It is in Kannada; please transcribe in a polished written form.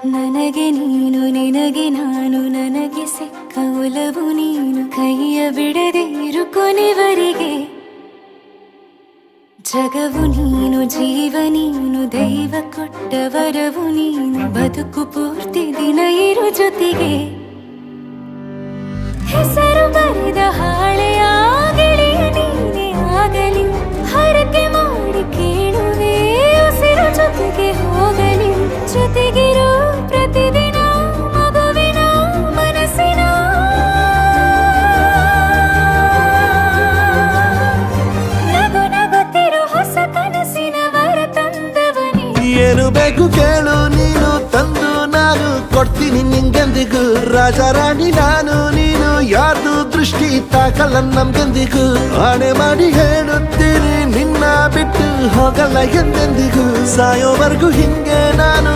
ನನಗೆ ನೀನು ನಿನಗೆ ನಾನು ನನಗೆ ಸಿಕ್ಕ ಒಲವು ನೀನು ಕೈಯ ಬಿಡದಿರು ಕೊನೆವರೆಗೆ ಜಗವು ನೀನು ಜೀವ ನೀನು ದೈವ ಕೊಟ್ಟ ವರವು ನೀನು ಬದುಕು ಪೂರ್ತಿ ದಿನ ಇರು ಜೊತೆಗೆ ಹೆಸರು ಬರೆದ ಹಾಳೆಯ ಗೆಳೆಯ ನೀನೇ ಆಗಲಿ ಹರಕೆ ಮಾಡಿ ಕೇಳುವೆ ಉಸಿರು ಜೊತೆಗೆ ಹೋಗಲಿ ಜೊತೆಗಿರೋ ಪ್ರತಿದಿನ ಮಗುವಿನ ಮನಸ್ಸಿನ ನಗು ನಗುತ್ತಿರೋ ಹೊಸ ಕನಸಿನ ವರ ತಂದವನೇ ಏನು ಬೇಕು ಕೇಳು ನೀನು ತಂದು ನಾನು ಕೊಡ್ತೀನಿ ನಿಂಗೆಂದಿಗೂ ರಾಜ ರಾಣಿ ನಾನು ನೀನು ಯಾರ್ದು ದೃಷ್ಟಿ ತಾಕಲ್ಲ ನಮ್ಗೆಂದಿಗೂ ಆಣೆ ಮಾಡಿ ಹೇಳುತ್ತೀನಿ ನಿನ್ನ ಬಿಟ್ಟು ಹೋಗಲ್ಲ ಎಂದೆಂದಿಗೂ ಸಾಯೋವರೆಗೂ ಹಿಂಗೆ ನಾನು